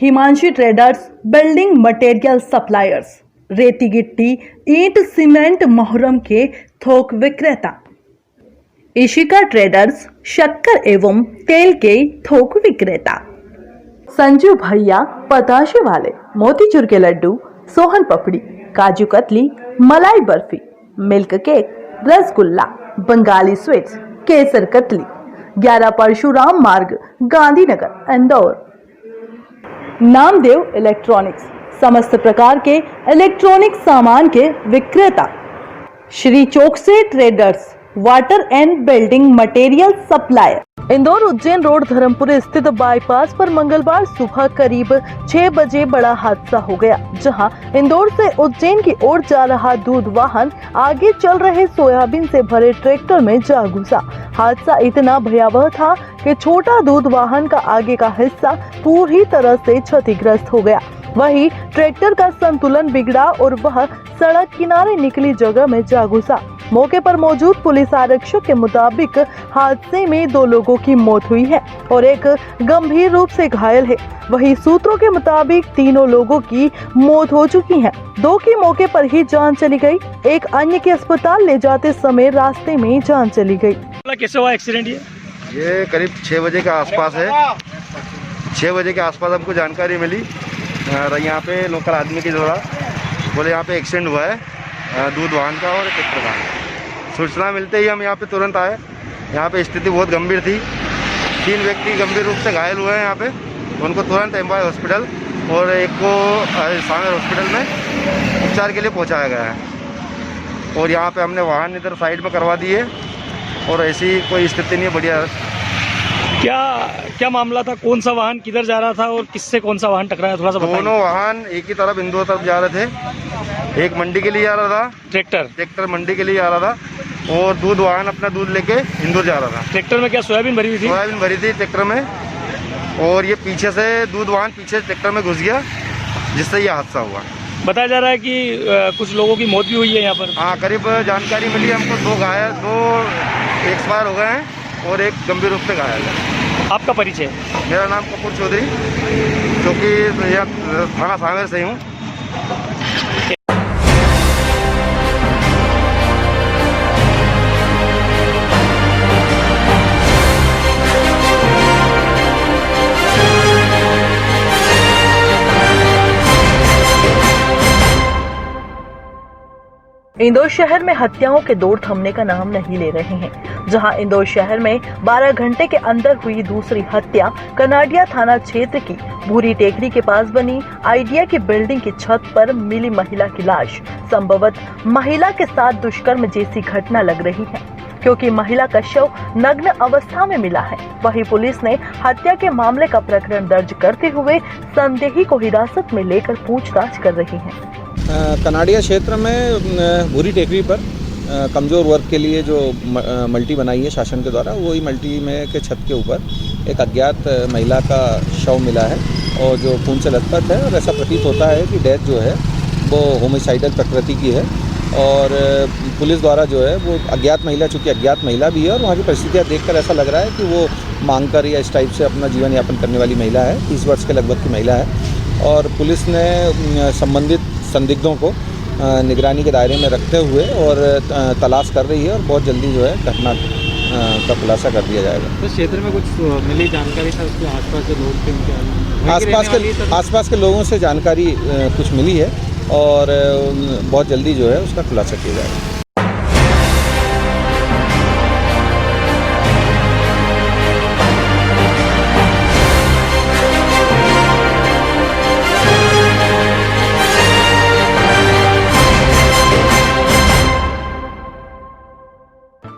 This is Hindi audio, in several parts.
Himanshi traders, building material suppliers, रेती गिट्टी, ईंट, सीमेंट, मोहरम के थोक विक्रेता। इशिका ट्रेडर्स, शक्कर एवं तेल के थोक विक्रेता। संजू भैया पताशे वाले, मोतीचूर के लड्डू, सोहन पपड़ी, kaju katli, malai barfi, milk cake, rasgulla, Bengali sweets, kesar katli, 11 Parshuram Marg, Gandhinagar, Indore. Namdev electronics, समस्त प्रकार के इलेक्ट्रॉनिक सामान के विक्रेता। Shri Chokse traders, water and building material supplier. Indore Ujjain road Dharampur स्थित बाईपास पर मंगलवार सुबह करीब 6 बजे बड़ा हादसा हो गया, जहां इंदौर से उज्जैन की ओर जा रहा दूध वाहन आगे चल रहे सोयाबीन से भरे ट्रैक्टर में जा घुसा। हादसा इतना भयावह था कि छोटा दूध वाहन का आगे का हिस्सा पूरी तरह से क्षतिग्रस्त हो गया। वहीं ट्रैक्टर का संतुलन बिगड़ा और वह सड़क किनारे निकली जगह में जा घुसा। मौके पर मौजूद पुलिस आरक्षक के मुताबिक हादसे में 2 लोगों की मौत हुई है और एक गंभीर रूप से घायल है। वहीं सूत्रों के मुताबिक तीनों लोगों की मौत हो चुकी है। 2 की मौके पर ही जान चली गई, एक अन्य के अस्पताल ले जाते समय रास्ते में जान चली गई। कैसे हुआ एक्सीडेंट? ये करीब 6 बजे के आसपास है। 6 बजे के आसपास हमको जानकारी मिली, यहाँ पे लोकल आदमी की द्वारा बोले यहाँ पे एक्सीडेंट हुआ है दूध वाहन का और ट्रैक्टर का। सूचना मिलते ही हम यहाँ पे तुरंत आए। यहाँ पे स्थिति बहुत गंभीर थी, 3 व्यक्ति गंभीर रूप से घायल हुए हैं यहाँ पे। उनको तुरंत एम्बॉय हॉस्पिटल और एक को सागर हॉस्पिटल में उपचार के लिए पहुँचाया गया है। और यहाँ पे हमने वाहन इधर साइड में करवा दिए और ऐसी कोई स्थिति नहीं है, बढ़िया। क्या मामला था? कौन सा वाहन किधर जा रहा था और किससे कौन सा वाहन टकराया? थोड़ा सा बताइए। दोनों वाहन एक ही तरफ इंदौर तरफ जा रहे थे। एक मंडी के लिए जा रहा था, ट्रैक्टर मंडी के लिए जा रहा था और दूध वाहन अपना दूध लेके इंदौर जा रहा था। ट्रैक्टर में क्या सोयाबीन भरी हुई थी? सोयाबीन भरी थी ट्रैक्टर में और ये पीछे से दूध वाहन पीछे ट्रैक्टर में घुस गया, जिससे ये हादसा हुआ। बताया जा रहा है कि कुछ लोगों की मौत भी हुई है यहाँ पर। हाँ, करीब जानकारी मिली हमको, 2 घायल, 2 एक्सपायर हो गए हैं और एक गंभीर रूप से घायल है। आपका परिचय? मेरा नाम कपूर चौधरी, जो कि थाना सागर से हूँ। इंदौर शहर में हत्याओं के दौर थमने का नाम नहीं ले रहे हैं। जहां इंदौर शहर में 12 घंटे के अंदर हुई दूसरी हत्या कनाडिया थाना क्षेत्र की भूरी टेकरी के पास बनी आइडिया की बिल्डिंग की छत पर मिली महिला की लाश संभवतः महिला के साथ दुष्कर्म जैसी घटना लग रही है, क्योंकि महिला का शव नग्न अवस्था में मिला है। वहीं पुलिस ने हत्या के मामले का प्रकरण दर्ज करते हुए संदेही को हिरासत में लेकर पूछताछ कर रही है। कनाडिया क्षेत्र में भूरी टेकरी पर कमज़ोर वर्ग के लिए जो मल्टी बनाई है शासन के द्वारा, वही मल्टी में के छत के ऊपर एक अज्ञात महिला का शव मिला है और जो खून से लथपथ है और ऐसा प्रतीत होता है कि डेथ जो है वो होमिसाइडल प्रकृति की है। और पुलिस द्वारा जो है वो अज्ञात महिला, चूँकि अज्ञात महिला भी है और वहाँ की परिस्थितियाँ देखकर ऐसा लग रहा है कि वो मांग कर या इस टाइप से अपना जीवन यापन करने वाली महिला है, 30 वर्ष के लगभग की महिला है। और पुलिस ने संबंधित संदिग्धों को निगरानी के दायरे में रखते हुए और तलाश कर रही है और बहुत जल्दी जो है घटना का खुलासा कर दिया जाएगा। तो क्षेत्र में कुछ मिली जानकारी था, उसके आसपास के लोग थे, आसपास के लोगों से जानकारी कुछ मिली है और बहुत जल्दी जो है उसका खुलासा किया जाएगा।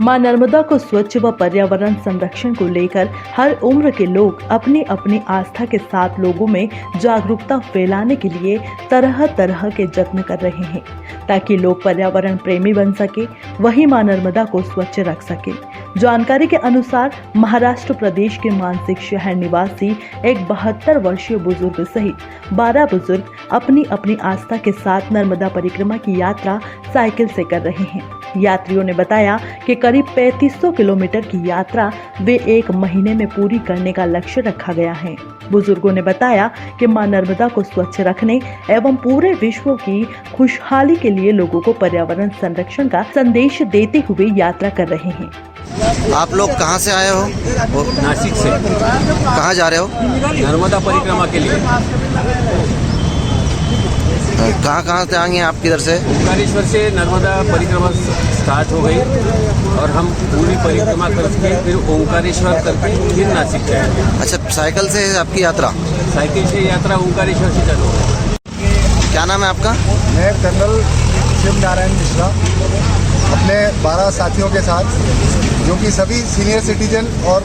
मां नर्मदा को स्वच्छ व पर्यावरण संरक्षण को लेकर हर उम्र के लोग अपनी अपनी आस्था के साथ लोगों में जागरूकता फैलाने के लिए तरह तरह के जत्न कर रहे हैं, ताकि लोग पर्यावरण प्रेमी बन सके, वही मां नर्मदा को स्वच्छ रख सके। जानकारी के अनुसार महाराष्ट्र प्रदेश के मानसिक शहर निवासी एक 72 वर्षीय बुजुर्ग सहित 12 बुजुर्ग अपनी अपनी आस्था के साथ नर्मदा परिक्रमा की यात्रा साइकिल से कर रहे हैं। यात्रियों ने बताया कि करीब 3500 किलोमीटर की यात्रा वे 1 महीने में पूरी करने का लक्ष्य रखा गया है। बुजुर्गों ने बताया कि मां नर्मदा को स्वच्छ रखने एवं पूरे विश्व की खुशहाली के लिए लोगों को पर्यावरण संरक्षण का संदेश देते हुए यात्रा कर रहे हैं। आप लोग कहाँ से आए हो? नासिक से कहाँ जा रहे हो? नर्मदा परिक्रमा के लिए। कहाँ से आएंगे आप किधर से? ओंकारेश्वर से नर्मदा परिक्रमा स्टार्ट हो गई और हम पूरी परिक्रमा करके फिर ओंकारेश्वर करके फिर नासिक जाएंगे। अच्छा, साइकिल से है आपकी यात्रा? साइकिल से यात्रा ओंकारेश्वर से चालू होगी। क्या नाम है आपका? मैं कर्नल शिव नारायण मिश्रा अपने 12 साथियों के साथ, जो कि सभी सीनियर सिटीजन और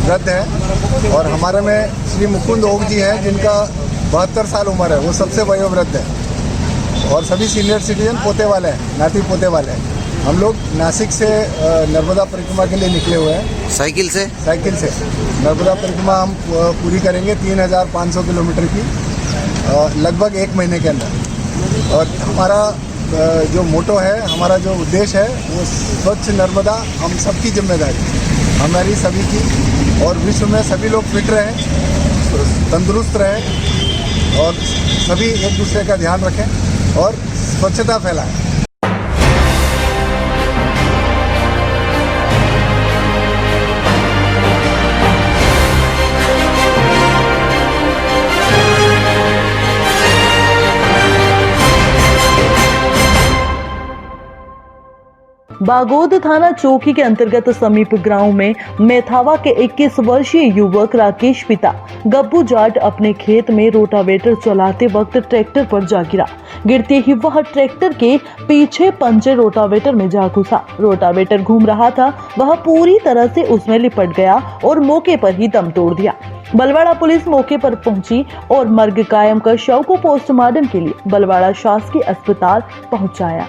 वृद्ध हैं, और हमारे में श्री मुकुंद ओक जी हैं जिनका 72 साल उम्र है, वो सबसे वयोवृद्ध है, और सभी सीनियर सिटीजन पोते वाले हैं, नाती पोते वाले हैं। हम लोग नासिक से नर्मदा परिक्रमा के लिए निकले हुए हैं। साइकिल से? साइकिल से नर्मदा परिक्रमा हम पूरी करेंगे 3500 किलोमीटर की, लगभग 1 महीने के अंदर। और हमारा जो मोटो है, हमारा जो उद्देश्य है, वो स्वच्छ नर्मदा हम सबकी जिम्मेदारी, हमारी सभी की, और विश्व में सभी लोग फिट रहें, तंदुरुस्त रहें और सभी एक दूसरे का ध्यान रखें और स्वच्छता फैलाएं। बागोद थाना चौकी के अंतर्गत समीप गांव में मेथावा के 21 वर्षीय युवक राकेश पिता गब्बू जाट अपने खेत में रोटावेटर चलाते वक्त ट्रैक्टर पर जा गिरा। गिरते ही वह ट्रैक्टर के पीछे पंचर रोटावेटर में जा घुसा। रोटावेटर घूम रहा था, वह पूरी तरह से उसमें लिपट गया और मौके पर ही दम तोड़ दिया। बलवाड़ा पुलिस मौके पर पहुंची और मर्ग कायम कर शव को पोस्टमार्टम के लिए बलवाड़ा शासकीय अस्पताल पहुंचाया।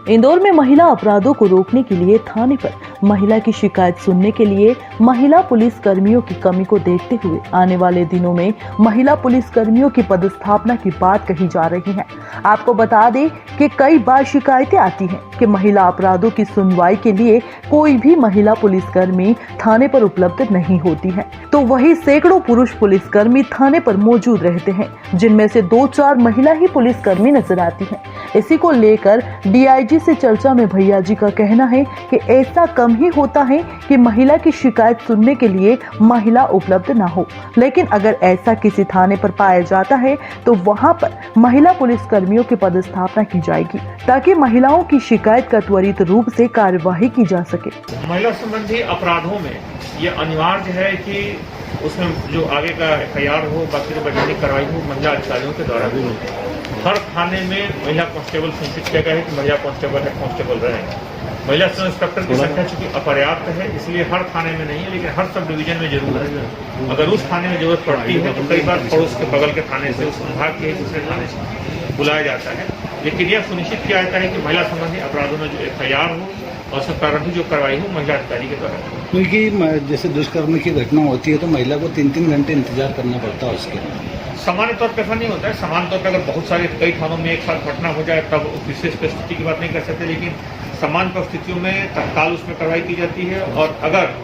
इंदौर में महिला अपराधों को रोकने के लिए थाने पर महिला की शिकायत सुनने के लिए महिला पुलिस कर्मियों की कमी को देखते हुए आने वाले दिनों में महिला पुलिस कर्मियों की पदस्थापना की बात कही जा रही है। आपको बता दें कि कई बार शिकायतें आती हैं कि महिला अपराधों की सुनवाई के लिए कोई भी महिला पुलिसकर्मी थाने पर उपलब्ध नहीं होती है, तो वही सैकड़ों पुरुष पुलिसकर्मी थाने पर मौजूद रहते हैं, जिनमें से 2-4 महिला ही पुलिसकर्मी नजर आती हैं। इसी को लेकर डीआईजी से चर्चा में भैया जी का कहना है कि ऐसा कम ही होता है कि महिला की शिकायत सुनने के लिए महिला उपलब्ध ना हो, लेकिन अगर ऐसा किसी थाने पर पाया जाता है तो वहां पर महिला पुलिसकर्मियों की पदस्थापना की जाएगी, ताकि महिलाओं की शिकायत का त्वरित रूप से कार्यवाही की जा सके। महिला संबंधी अपराधों में ये अनिवार्य है कि उसमें जो आगे का एफआईआर हो, बाकी जो वैधानिक कार्रवाई हो, महिला अधिकारियों के द्वारा भी हो। हर थाने में महिला कांस्टेबल सुनिश्चित किया गया है कि महिला कांस्टेबल हेड कांस्टेबल रहे। महिला सब इंस्पेक्टर की संख्या चूंकि अपर्याप्त है, इसलिए हर थाने में नहीं है, लेकिन हर सब डिवीजन में जरूर है। अगर उस थाने में जरूरत पड़ती है तो कई बार पड़ोस के बगल के थाने से, उस संभाग के दूसरे थाने से बुलाया जाता है, लेकिन यह सुनिश्चित किया जाता है कि महिला संबंधी अपराधों में जो एफआईआर हो और सब प्रारंभिक जो कार्रवाई हो महिला अधिकारी के द्वारा। क्योंकि जैसे दुष्कर्म की घटना होती है तो महिला को 3-3 घंटे इंतजार करना पड़ता है उसके। सामान्य तौर पर ऐसा नहीं होता है। सामान्य तौर पर अगर बहुत सारे कई थानों में एक साथ घटना हो जाए तब विशेष परिस्थिति की बात नहीं कर सकते, लेकिन सामान्य परिस्थितियों में तत्काल उसमें कार्रवाई की जाती है। और अगर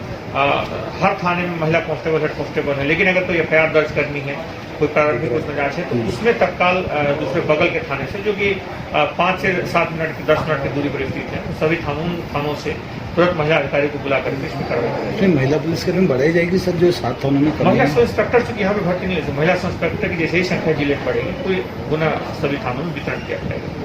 हर थाने में महिला कांस्टेबल हेड कांस्टेबल है, लेकिन अगर कोई एफआईआर दर्ज करनी है, कोई प्रारंभिक उसमें जांच है, तो उसमें तत्काल दूसरे बगल के थाने से, जो कि 5 से 7 मिनट की 10 मिनट की दूरी पर स्थित है, सभी थानों से तुरंत महिला अधिकारी को बुला करके इसमें कार्रवाई करेंगे। महिला पुलिसकर्मी बढ़ाई जाएगी सर, जो 7 थानों में महिला सब इंस्पेक्टर चूंकि यहाँ पे भर्ती नहीं होती, महिला सब इंस्पेक्टर की जैसे ही संख्या जिले में बढ़ेगी, कोई गुना सभी थानों में वितरण किया जाएगा।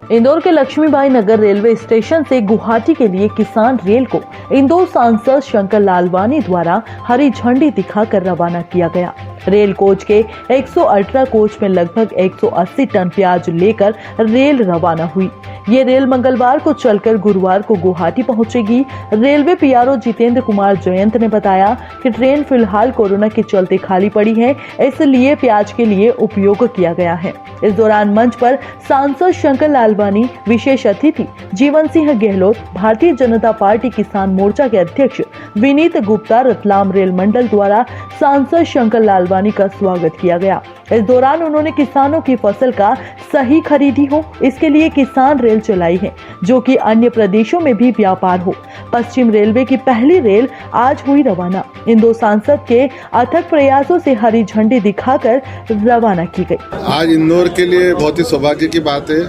इंदौर के लक्ष्मीबाई नगर रेलवे स्टेशन से गुवाहाटी के लिए किसान रेल को इंदौर सांसद शंकर लालवानी द्वारा हरी झंडी दिखाकर रवाना किया गया। रेल कोच के 118 कोच में लगभग 180 टन प्याज लेकर रेल रवाना हुई। ये रेल मंगलवार को चलकर गुरुवार को गुवाहाटी पहुंचेगी। रेलवे पीआरओ जितेंद्र कुमार जयंत ने बताया कि ट्रेन फिलहाल कोरोना के चलते खाली पड़ी है, इसलिए प्याज के लिए उपयोग किया गया है। इस दौरान मंच पर सांसद शंकर लालवानी, विशेष अतिथि जीवन सिंह गहलोत, भारतीय जनता पार्टी किसान मोर्चा के अध्यक्ष विनीत गुप्ता, रतलाम रेल मंडल द्वारा सांसद शंकर लालवानी का स्वागत किया गया। इस दौरान उन्होंने किसानों की फसल का सही खरीदी हो, इसके लिए किसान रेल चलाई है, जो कि अन्य प्रदेशों में भी व्यापार हो। पश्चिम रेलवे की पहली रेल आज हुई रवाना। इन दो सांसद के अथक प्रयासों से हरी झंडी दिखाकर रवाना की गई। आज इंदौर के लिए बहुत ही सौभाग्य की बात है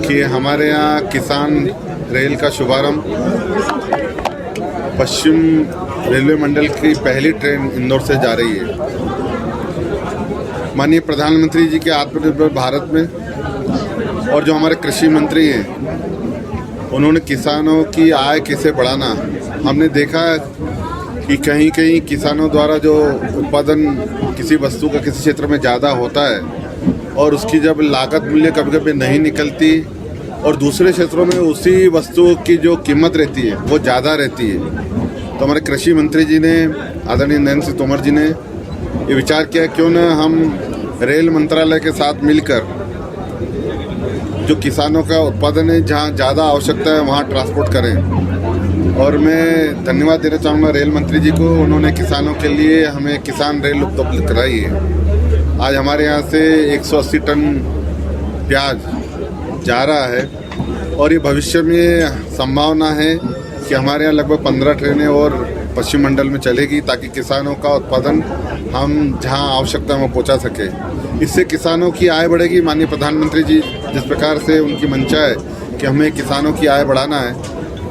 कि हमारे यहाँ किसान रेल का शुभारंभ पश्चिम रेलवे मंडल की पहली ट्रेन इंदौर से जा रही है। माननीय प्रधानमंत्री जी के आत्मनिर्भर भारत में और जो हमारे कृषि मंत्री हैं, उन्होंने किसानों की आय कैसे बढ़ाना, हमने देखा कि कहीं कहीं किसानों द्वारा जो उत्पादन किसी वस्तु का किसी क्षेत्र में ज़्यादा होता है और उसकी जब लागत मूल्य कभी कभी नहीं निकलती और दूसरे क्षेत्रों में उसी वस्तु की जो कीमत रहती है वो ज़्यादा रहती है, तो हमारे कृषि मंत्री जी ने, आदरणीय नरेंद्र सिंह तोमर जी ने ये विचार किया क्यों न हम रेल मंत्रालय के साथ मिलकर जो किसानों का उत्पादन है जहाँ ज़्यादा आवश्यकता है वहाँ ट्रांसपोर्ट करें। और मैं धन्यवाद देना चाहूँगा रेल मंत्री जी को, उन्होंने किसानों के लिए हमें किसान रेल उपलब्ध कराई है। आज हमारे यहाँ से 180 टन प्याज जा रहा है और ये भविष्य में संभावना है कि हमारे यहाँ लगभग 15 ट्रेनें और पश्चिम मंडल में चलेगी ताकि किसानों का उत्पादन हम जहां आवश्यकता है वहाँ पहुँचा सके। इससे किसानों की आय बढ़ेगी। माननीय प्रधानमंत्री जी जिस प्रकार से उनकी मंशा है कि हमें किसानों की आय बढ़ाना है,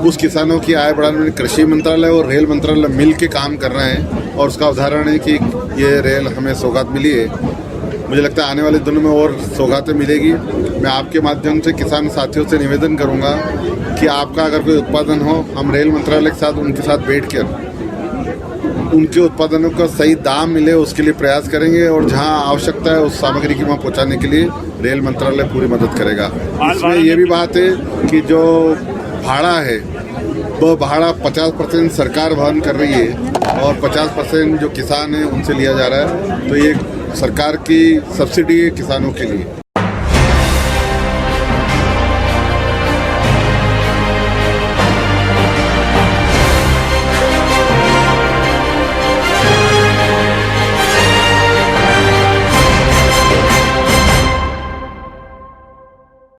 उस किसानों की आय बढ़ाने में कृषि मंत्रालय और रेल मंत्रालय मिल के काम कर रहे हैं और उसका उदाहरण है कि ये रेल हमें सौगात मिली है। मुझे लगता है आने वाले दिनों में और सौगातें मिलेगी। मैं आपके माध्यम से किसान साथियों से निवेदन करूंगा कि आपका अगर कोई उत्पादन हो, हम रेल मंत्रालय के साथ उनके साथ बैठकर उनके उत्पादनों का सही दाम मिले उसके लिए प्रयास करेंगे और जहां आवश्यकता है उस सामग्री की वहाँ पहुँचाने के लिए रेल मंत्रालय पूरी मदद करेगा। इसमें ये भी बात है कि जो भाड़ा है वो भाड़ा 50% सरकार वहन कर रही है और 50% जो किसान हैं उनसे लिया जा रहा है, तो ये सरकार की सब्सिडी है किसानों के लिए।